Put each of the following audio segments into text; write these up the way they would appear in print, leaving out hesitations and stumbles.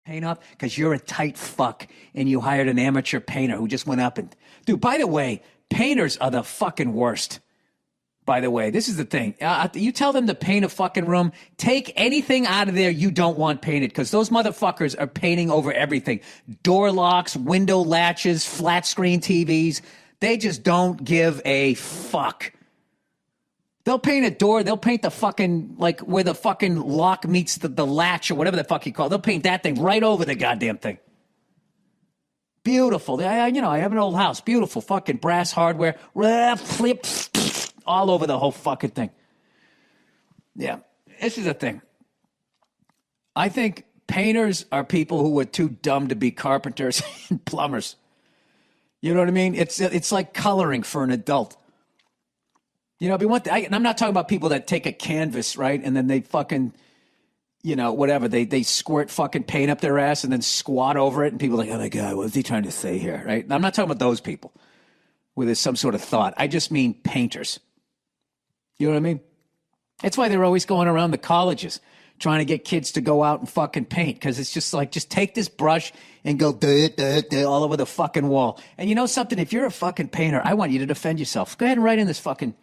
paint off? Because you're a tight fuck and you hired an amateur painter who just went up and... Dude, by the way, painters are the fucking worst. By the way, this is the thing. You tell them to paint a fucking room, take anything out of there you don't want painted, because those motherfuckers are painting over everything. Door locks, window latches, flat screen TVs. They just don't give a fuck. They'll paint a door. They'll paint the fucking, like, where the fucking lock meets the latch or whatever the fuck you call it. They'll paint that thing right over the goddamn thing. Beautiful. I have an old house. Beautiful fucking brass hardware. Flip, all over the whole fucking thing. Yeah, this is the thing. I think painters are people who are too dumb to be carpenters and plumbers. You know what I mean? It's like coloring for an adult. You know, and I'm not talking about people that take a canvas, right, and then they fucking, you know, whatever, they squirt fucking paint up their ass and then squat over it, and people are like, oh my God, what is he trying to say here, right? I'm not talking about those people where there's some sort of thought. I just mean painters. You know what I mean? That's why they're always going around the colleges trying to get kids to go out and fucking paint, because it's just like, just take this brush and go all over the fucking wall. And you know something? If you're a fucking painter, I want you to defend yourself. Go ahead and write in this fucking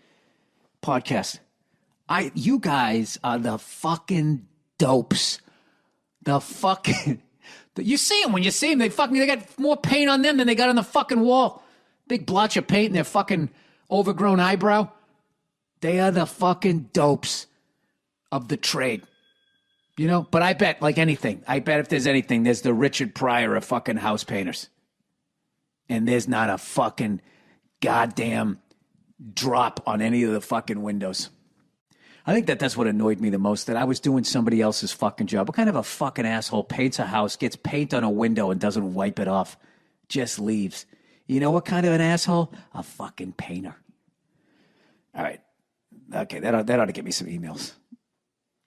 podcast. You guys are the fucking dopes. The fucking... You see them when you see them. They got more paint on them than they got on the fucking wall. Big blotch of paint in their fucking overgrown eyebrow. They are the fucking dopes of the trade. You know, but I bet, like anything, I bet if there's anything, there's the Richard Pryor of fucking house painters. And there's not a fucking goddamn drop on any of the fucking windows. I think that's what annoyed me the most, that I was doing somebody else's fucking job. What kind of a fucking asshole paints a house, gets paint on a window and doesn't wipe it off, just leaves? You know what kind of an asshole? A fucking painter. All right. Okay, that ought to get me some emails.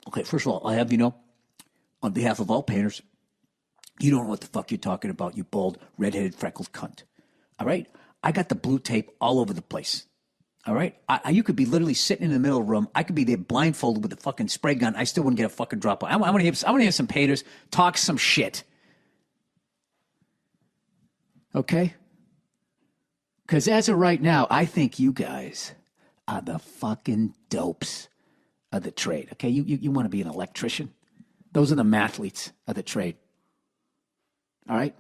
Okay, first of all, I have, on behalf of all painters, you don't know what the fuck you're talking about, you bald, redheaded, freckled cunt. All right? I got the blue tape all over the place. All right? You could be literally sitting in the middle of the room. I could be there blindfolded with a fucking spray gun. I still wouldn't get a fucking drop on. I want to hear some painters talk some shit. Okay? Because as of right now, I think you guys are the fucking dopes of the trade. Okay? You want to be an electrician? Those are the mathletes of the trade. All right?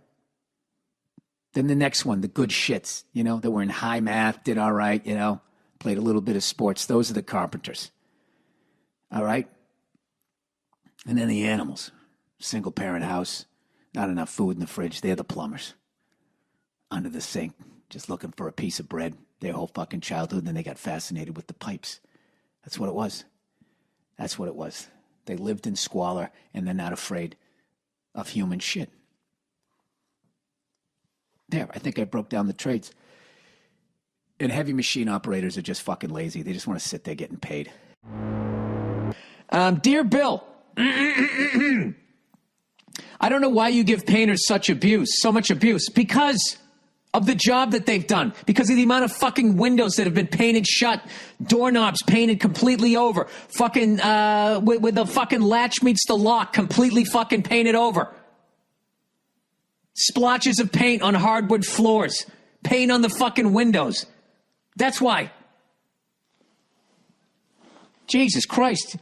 Then the next one, the good shits, that were in high math, did all right, played a little bit of sports. Those are the carpenters. All right? And then the animals. Single parent house, not enough food in the fridge. They're the plumbers. Under the sink, just looking for a piece of bread their whole fucking childhood, and then they got fascinated with the pipes. That's what it was. That's what it was. They lived in squalor, and they're not afraid of human shit. There, I think I broke down the trades. And heavy machine operators are just fucking lazy. They just want to sit there getting paid. Dear Bill, I don't know why you give painters so much abuse. Because of the job that they've done. Because of the amount of fucking windows that have been painted shut. Doorknobs painted completely over. Fucking, where the fucking latch meets the lock, completely fucking painted over. Splotches of paint on hardwood floors. Paint on the fucking windows. That's why. Jesus Christ.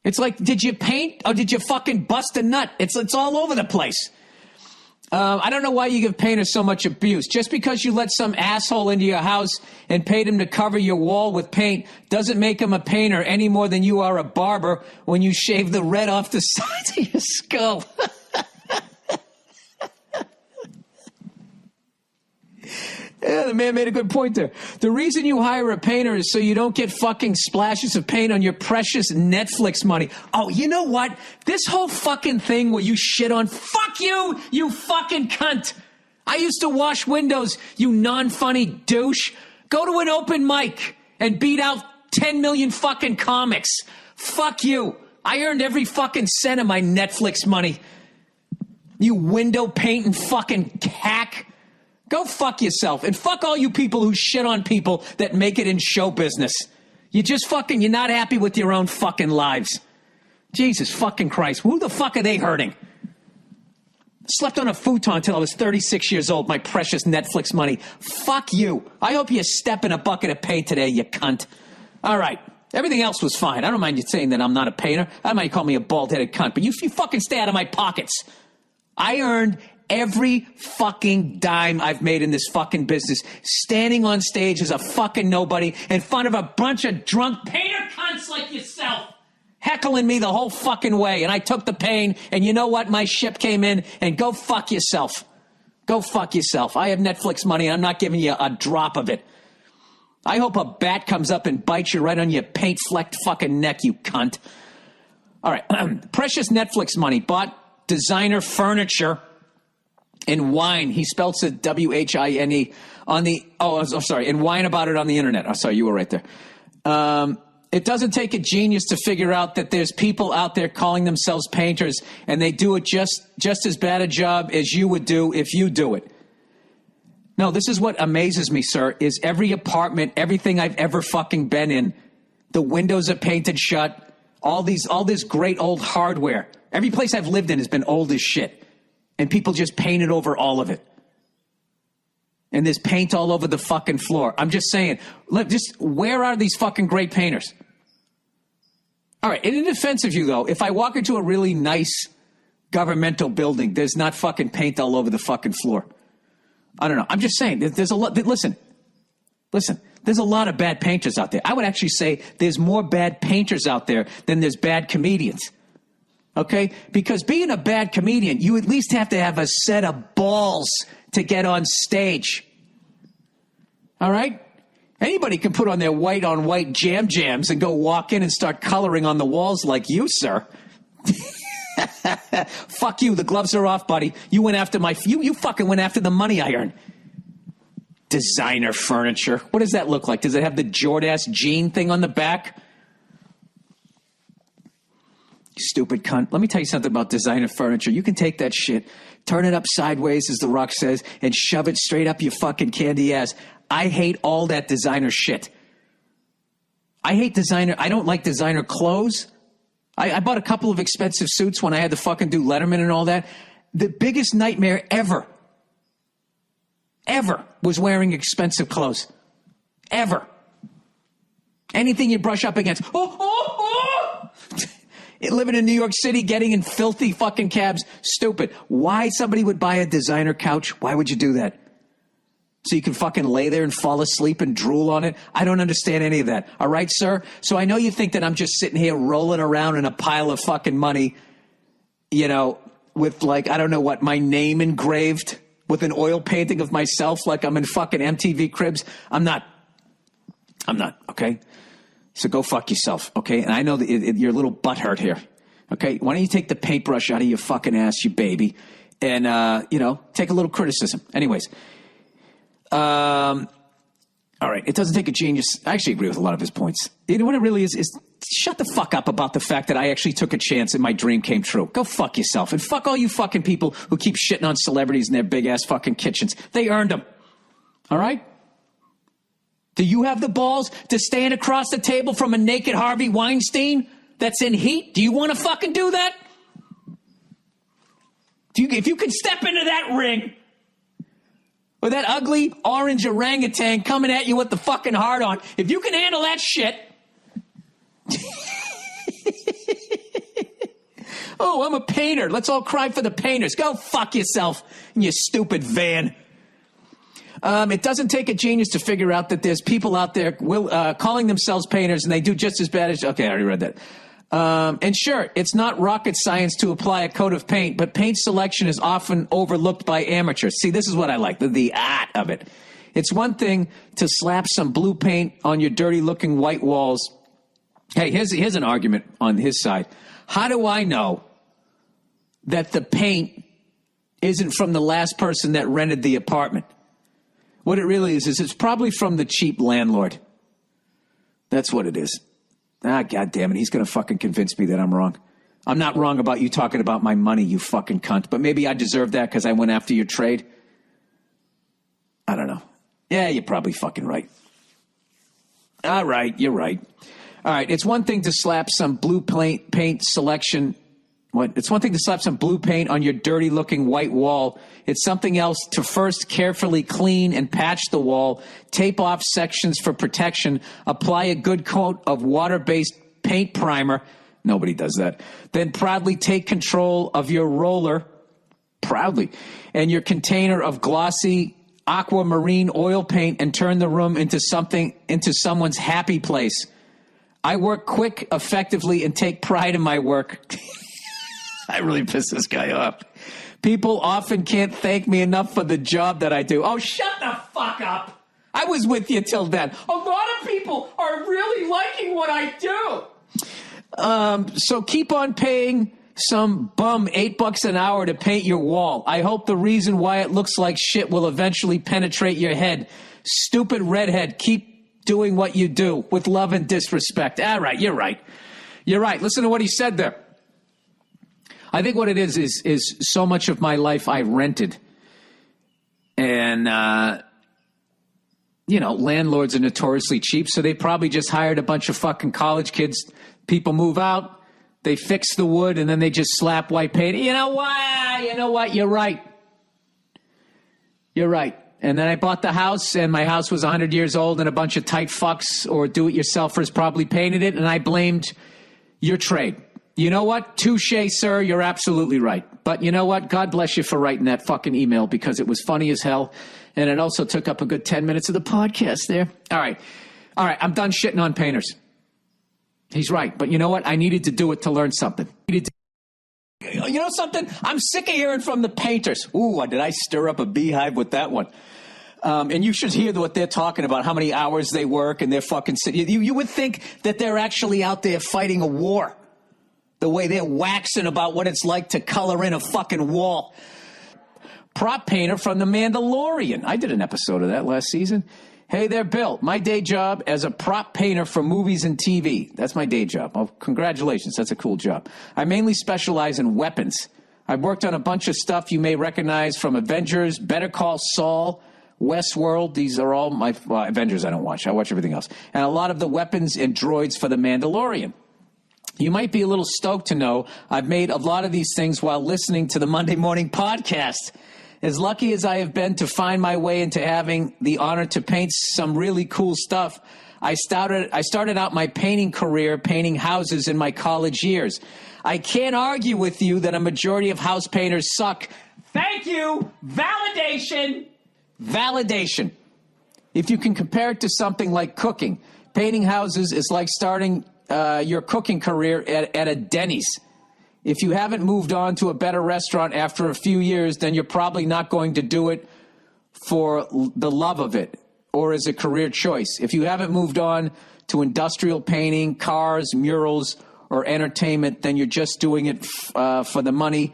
It's like, did you paint or did you fucking bust a nut? It's all over the place. I don't know why you give painters so much abuse. Just because you let some asshole into your house and paid him to cover your wall with paint doesn't make him a painter any more than you are a barber when you shave the red off the sides of your skull. Yeah, the man made a good point there. The reason you hire a painter is so you don't get fucking splashes of paint on your precious Netflix money. Oh, you know what? This whole fucking thing where you shit on, fuck you, you fucking cunt. I used to wash windows, you non-funny douche. Go to an open mic and beat out 10 million fucking comics. Fuck you. I earned every fucking cent of my Netflix money. You window painting fucking hack. Go fuck yourself. And fuck all you people who shit on people that make it in show business. You're not happy with your own fucking lives. Jesus fucking Christ. Who the fuck are they hurting? Slept on a futon until I was 36 years old, my precious Netflix money. Fuck you. I hope you step in a bucket of paint today, you cunt. All right. Everything else was fine. I don't mind you saying that I'm not a painter. I might call me a bald-headed cunt, but you fucking stay out of my pockets. I earned every fucking dime I've made in this fucking business standing on stage as a fucking nobody in front of a bunch of drunk painter cunts like yourself. Heckling me the whole fucking way, and I took the pain, and you know what? My ship came in, and go fuck yourself. Go fuck yourself. I have Netflix money, and I'm not giving you a drop of it. I hope a bat comes up and bites you right on your paint-flecked fucking neck, you cunt. All right, precious Netflix money, bought designer furniture and wine. He spells it W-H-I-N-E on the, and whine about it on the internet. Oh, sorry, you were right there. It doesn't take a genius to figure out that there's people out there calling themselves painters, and they do it just as bad a job as you would do if you do it. No, this is what amazes me, sir, is every apartment, everything I've ever fucking been in, the windows are painted shut, all this great old hardware. Every place I've lived in has been old as shit, and people just painted over all of it. And there's paint all over the fucking floor. I'm just saying, look, where are these fucking great painters? All right, in defense of you, though, if I walk into a really nice governmental building, there's not fucking paint all over the fucking floor. I don't know. I'm just saying, there's a lot. Listen, there's a lot of bad painters out there. I would actually say there's more bad painters out there than there's bad comedians. Okay? Because being a bad comedian, you at least have to have a set of balls to get on stage. All right? Anybody can put on their white-on-white jams and go walk in and start coloring on the walls like you, sir. Fuck you. The gloves are off, buddy. You went after you fucking went after the money I earned. Designer furniture. What does that look like? Does it have the Jordache jean thing on the back? You stupid cunt. Let me tell you something about designer furniture. You can take that shit, turn it up sideways, as The Rock says, and shove it straight up your fucking candy ass. I hate all that designer shit. I hate designer. I don't like designer clothes. I bought a couple of expensive suits when I had to fucking do Letterman and all that. The biggest nightmare ever was wearing expensive clothes. Ever. Anything you brush up against. Living in New York City, getting in filthy fucking cabs. Stupid. Why somebody would buy a designer couch? Why would you do that? So you can fucking lay there and fall asleep and drool on it? I don't understand any of that. All right, sir? So I know you think that I'm just sitting here rolling around in a pile of fucking money, you know, with like, I don't know what, my name engraved with an oil painting of myself like I'm in fucking MTV Cribs. I'm not, okay? So go fuck yourself, okay? And I know that you're a little butthurt here, okay? Why don't you take the paintbrush out of your fucking ass, you baby, and, take a little criticism. Anyways. All right. It doesn't take a genius. I actually agree with a lot of his points. You know what it really is shut the fuck up about the fact that I actually took a chance and my dream came true. Go fuck yourself. And fuck all you fucking people who keep shitting on celebrities in their big ass fucking kitchens. They earned them. All right? Do you have the balls to stand across the table from a naked Harvey Weinstein that's in heat? Do you want to fucking do that? If you could step into that ring with that ugly orange orangutan coming at you with the fucking heart on, if you can handle that shit. Oh, I'm a painter. Let's all cry for the painters. Go fuck yourself in your stupid van. It doesn't take a genius to figure out that there's people out there calling themselves painters, and they do just as bad as... Okay, I already read that. And sure, it's not rocket science to apply a coat of paint, but paint selection is often overlooked by amateurs. See, this is what I like, the art of it. It's one thing to slap some blue paint on your dirty-looking white walls. Hey, here's an argument on his side. How do I know that the paint isn't from the last person that rented the apartment? What it really is it's probably from the cheap landlord. That's what it is. God damn it. He's going to fucking convince me that I'm wrong. I'm not wrong about you talking about my money, you fucking cunt. But maybe I deserve that because I went after your trade. I don't know. Yeah, you're probably fucking right. All right, you're right. All right, it's one thing to slap some blue paint selection. What? It's one thing to slap some blue paint on your dirty-looking white wall. It's something else to first carefully clean and patch the wall, tape off sections for protection, apply a good coat of water-based paint primer. Nobody does that. Then proudly take control of your roller, proudly, and your container of glossy aquamarine oil paint and turn the room into someone's happy place. I work quick, effectively, and take pride in my work. I really piss this guy off. People often can't thank me enough for the job that I do. Oh, shut the fuck up. I was with you till then. A lot of people are really liking what I do. So keep on paying some bum $8 an hour to paint your wall. I hope the reason why it looks like shit will eventually penetrate your head. Stupid redhead, keep doing what you do with love and disrespect. All right, you're right. You're right. Listen to what he said there. I think what it is so much of my life I rented. And, landlords are notoriously cheap, so they probably just hired a bunch of fucking college kids. People move out, they fix the wood, and then they just slap white paint. You know what? You're right. You're right. And then I bought the house, and my house was 100 years old, and a bunch of tight fucks or do-it-yourselfers probably painted it, and I blamed your trade. You know what? Touché, sir. You're absolutely right. But you know what? God bless you for writing that fucking email because it was funny as hell. And it also took up a good 10 minutes of the podcast there. All right. I'm done shitting on painters. He's right. But you know what? I needed to do it to learn something. You know something? I'm sick of hearing from the painters. Ooh, did I stir up a beehive with that one? And you should hear what they're talking about, how many hours they work and they're fucking... You would think that they're actually out there fighting a war. The way they're waxing about what it's like to color in a fucking wall. Prop painter from The Mandalorian. I did an episode of that last season. Hey there, Bill. My day job as a prop painter for movies and TV. That's my day job. Oh, congratulations. That's a cool job. I mainly specialize in weapons. I've worked on a bunch of stuff you may recognize from Avengers, Better Call Saul, Westworld. These are all my... Well, Avengers I don't watch. I watch everything else. And a lot of the weapons and droids for The Mandalorian. You might be a little stoked to know I've made a lot of these things while listening to the Monday Morning Podcast. As lucky as I have been to find my way into having the honor to paint some really cool stuff, I started out my painting career painting houses in my college years. I can't argue with you that a majority of house painters suck. Thank you. Validation. Validation. If you can compare it to something like cooking, painting houses is like starting your cooking career at a Denny's. If you haven't moved on to a better restaurant after a few years, then you're probably not going to do it for the love of it or as a career choice. If you haven't moved on to industrial painting, cars, murals, or entertainment, then you're just doing it for the money,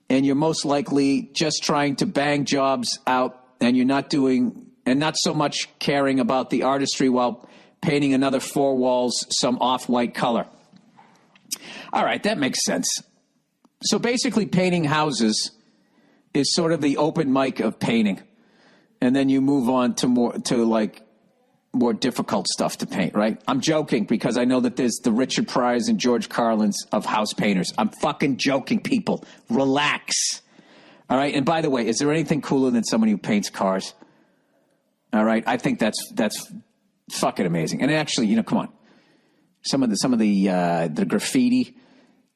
and you're most likely just trying to bang jobs out, and you're not doing and not so much caring about the artistry while painting another four walls some off-white color. All right, that makes sense. So basically painting houses is sort of the open mic of painting. And then you move on to more difficult stuff to paint, right? I'm joking because I know that there's the Richard Pryors and George Carlins of house painters. I'm fucking joking, people. Relax. All right, and by the way, is there anything cooler than someone who paints cars? All right, I think that's fucking amazing. And actually, come on. Some of the graffiti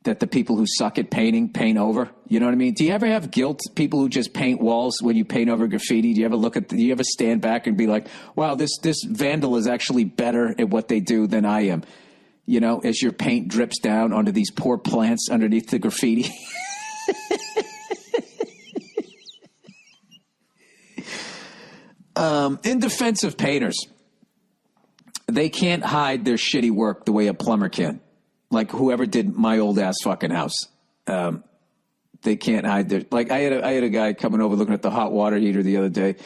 that the people who suck at painting paint over. You know what I mean? Do you ever have guilt? People who just paint walls when you paint over graffiti. Do you ever stand back and be like, wow, this vandal is actually better at what they do than I am? As your paint drips down onto these poor plants underneath the graffiti. In defense of painters, they can't hide their shitty work the way a plumber can. Like whoever did my old ass fucking house. They can't hide their, like I had a guy coming over looking at the hot water heater the other day,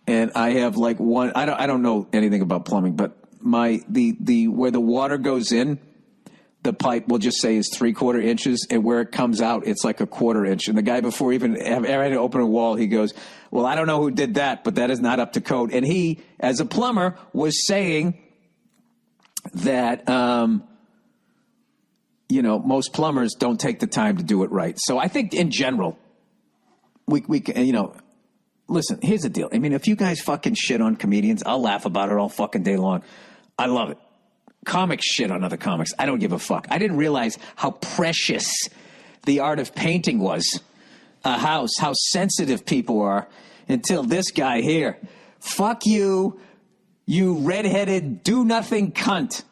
and I have like one, I don't know anything about plumbing, but the where the water goes in, the pipe we'll just say is 3/4 inches, and where it comes out, it's like 1/4 inch. And the guy before even had to open a wall, he goes, well, I don't know who did that, but that is not up to code. And he, as a plumber, was saying that, most plumbers don't take the time to do it right. So I think in general, we listen, here's the deal. I mean, if you guys fucking shit on comedians, I'll laugh about it all fucking day long. I love it. Comics shit on other comics. I don't give a fuck. I didn't realize how precious the art of painting was. A house, how sensitive people are until this guy here. Fuck you, you redheaded do-nothing cunt.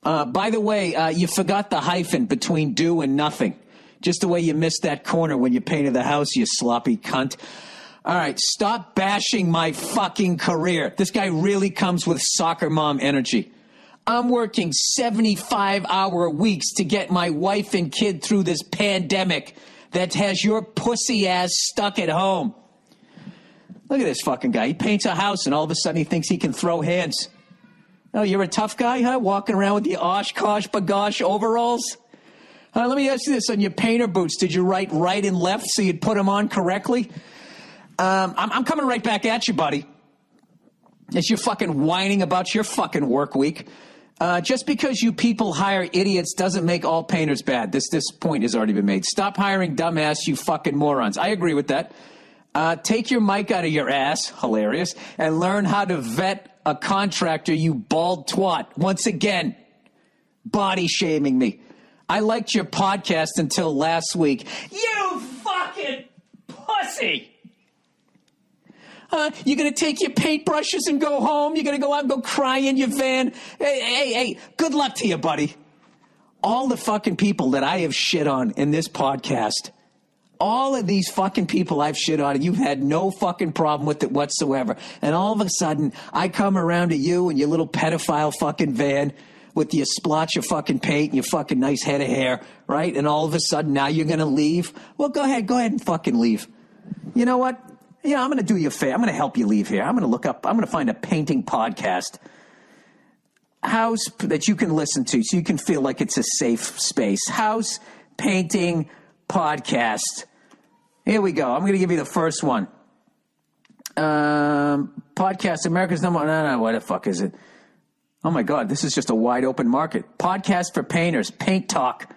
By the way, you forgot the hyphen between do and nothing. Just the way you missed that corner when you painted the house, you sloppy cunt. All right, stop bashing my fucking career. This guy really comes with soccer mom energy. I'm working 75-hour weeks to get my wife and kid through this pandemic that has your pussy ass stuck at home. Look at this fucking guy. He paints a house and all of a sudden he thinks he can throw hands. Oh, you're a tough guy, huh? Walking around with the Oshkosh bagosh overalls? Let me ask you this. On your painter boots, did you write right and left so you'd put them on correctly? I'm coming right back at you, buddy. As you're fucking whining about your fucking work week. Just because you people hire idiots doesn't make all painters bad. This point has already been made. Stop hiring dumbass, you fucking morons. I agree with that. Take your mic out of your ass, hilarious, and learn how to vet a contractor, you bald twat. Once again, body shaming me. I liked your podcast until last week. You fucking pussy! You're going to take your paintbrushes and go home? You're going to go out and go cry in your van? Hey, good luck to you, buddy. All the fucking people that I have shit on in this podcast, all of these fucking people I've shit on, and you've had no fucking problem with it whatsoever. And all of a sudden, I come around to you and your little pedophile fucking van with your splotch of fucking paint and your fucking nice head of hair, right? And all of a sudden, now you're going to leave? Well, go ahead and fucking leave. You know what? Yeah, I'm going to do you a favor. I'm going to help you leave here. I'm going to find a painting podcast house that you can listen to so you can feel like it's a safe space. House painting podcast. Here we go. I'm going to give you the first one. Podcast, America's number one. No, what the fuck is it? Oh my God, this is just a wide open market. Podcast for painters, Paint Talk.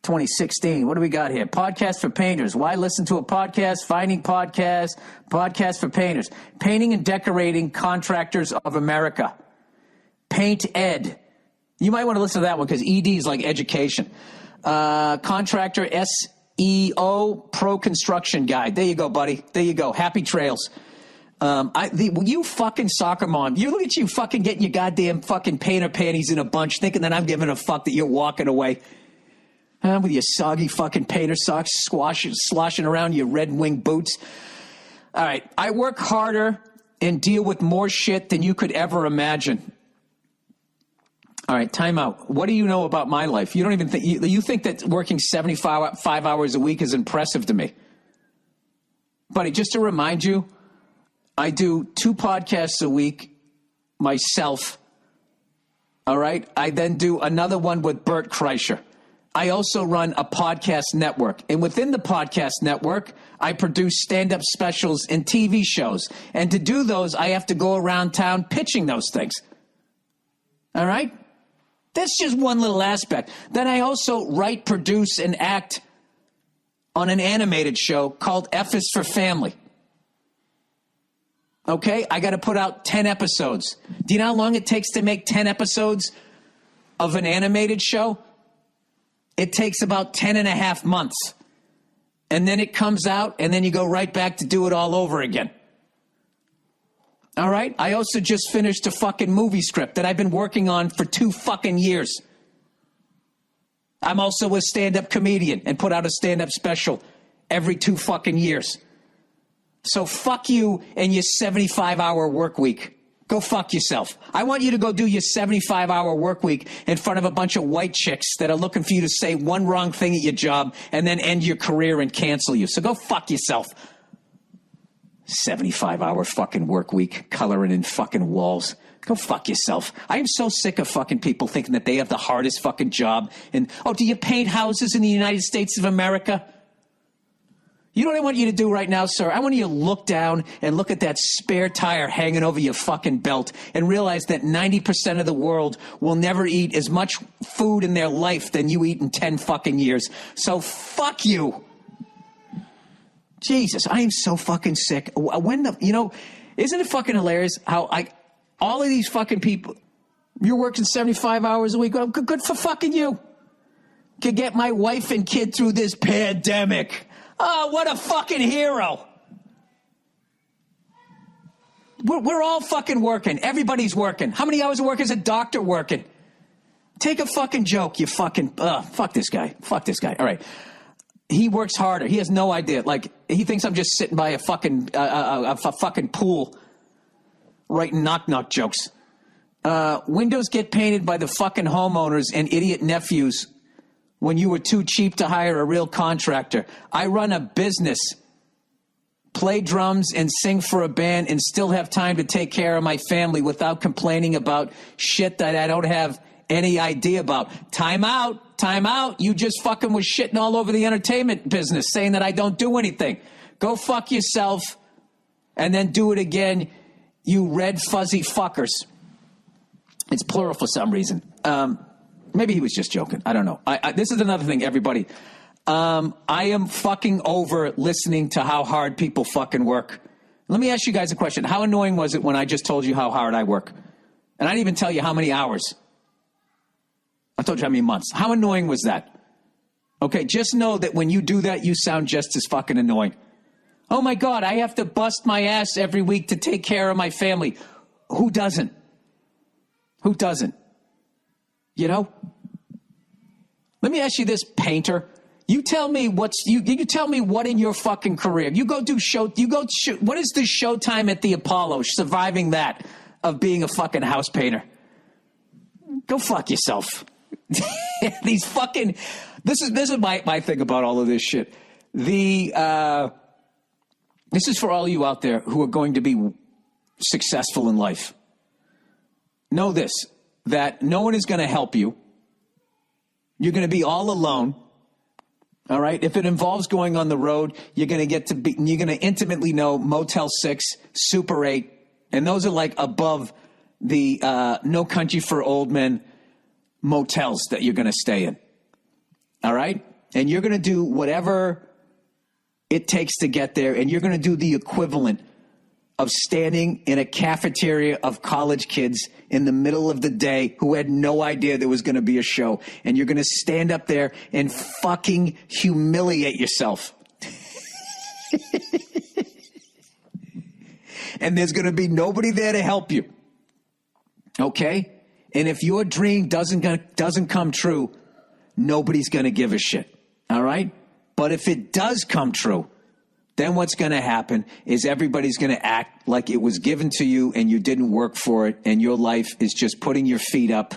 2016. What do we got here? Podcast for painters. Why listen to a podcast? Finding podcasts. Podcast for painters. Painting and Decorating Contractors of America. Paint Ed. You might want to listen to that one because ED is like education. Contractor SEO Pro Construction Guide. There you go, buddy. There you go. Happy trails. You fucking soccer mom. You look at you fucking getting your goddamn fucking painter panties in a bunch thinking that I'm giving a fuck that you're walking away. With your soggy fucking painter socks sloshing around your Red Wing boots. All right. I work harder and deal with more shit than you could ever imagine. All right. Time out. What do you know about my life? You don't even think you think that working 75 hours a week is impressive to me. Buddy, just to remind you, I do 2 podcasts a week myself. All right. I then do another one with Bert Kreischer. I also run a podcast network. And within the podcast network, I produce stand-up specials and TV shows. And to do those, I have to go around town pitching those things. All right? That's just one little aspect. Then I also write, produce, and act on an animated show called F is for Family. Okay? I got to put out 10 episodes. Do you know how long it takes to make 10 episodes of an animated show? It takes about 10 and a half months. And then it comes out, and then you go right back to do it all over again. All right? I also just finished a fucking movie script that I've been working on for 2 fucking years. I'm also a stand-up comedian and put out a stand-up special every 2 fucking years. So fuck you and your 75-hour work week. Go fuck yourself. I want you to go do your 75-hour work week in front of a bunch of white chicks that are looking for you to say one wrong thing at your job and then end your career and cancel you. So go fuck yourself. 75-hour fucking work week, coloring in fucking walls. Go fuck yourself. I am so sick of fucking people thinking that they have the hardest fucking job. And, oh, do you paint houses in the United States of America? You know what I want you to do right now, sir? I want you to look down and look at that spare tire hanging over your fucking belt and realize that 90% of the world will never eat as much food in their life than you eat in 10 fucking years. So fuck you. Jesus, I am so fucking sick. Isn't it fucking hilarious how all of these fucking people, you're working 75 hours a week. Well, good for fucking you. Could get my wife and kid through this pandemic. Oh, what a fucking hero. We're all fucking working. Everybody's working. How many hours of work is a doctor working? Take a fucking joke, you fucking... fuck this guy. Fuck this guy. All right. He works harder. He has no idea. Like, he thinks I'm just sitting by a fucking pool writing knock-knock jokes. Windows get painted by the fucking homeowners and idiot nephews when you were too cheap to hire a real contractor. I run a business, play drums and sing for a band and still have time to take care of my family without complaining about shit that I don't have any idea about. Time out. Time out. You just fucking was shitting all over the entertainment business saying that I don't do anything. Go fuck yourself and then do it again, you red fuzzy fuckers. It's plural for some reason. Maybe he was just joking. I don't know. This is another thing, everybody. I am fucking over listening to how hard people fucking work. Let me ask you guys a question. How annoying was it when I just told you how hard I work? And I didn't even tell you how many hours. I told you how many months. How annoying was that? Okay, just know that when you do that, you sound just as fucking annoying. Oh my God, I have to bust my ass every week to take care of my family. Who doesn't? Who doesn't? You know? Let me ask you this, painter. You tell me you tell me what in your fucking career. You go do what is the showtime at the Apollo, surviving that, of being a fucking house painter? Go fuck yourself. These fucking, this is my thing about all of this shit. This is for all you out there who are going to be successful in life. Know this, that no one is going to help you. You're going to be all alone. All right. If it involves going on the road, you're going to intimately know Motel 6, Super 8, and those are like above the No Country for Old Men motels that you're going to stay in. All right. And you're going to do whatever it takes to get there. And you're going to do the equivalent of standing in a cafeteria of college kids in the middle of the day who had no idea there was going to be a show. And you're going to stand up there and fucking humiliate yourself. And there's going to be nobody there to help you. Okay? And if your dream doesn't come true, nobody's going to give a shit. All right? But if it does come true, then what's going to happen is everybody's going to act like it was given to you and you didn't work for it, and your life is just putting your feet up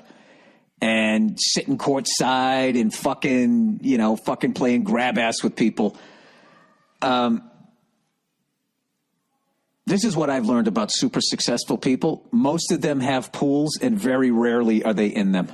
and sitting courtside and fucking playing grab ass with people. This is what I've learned about super successful people. Most of them have pools and very rarely are they in them.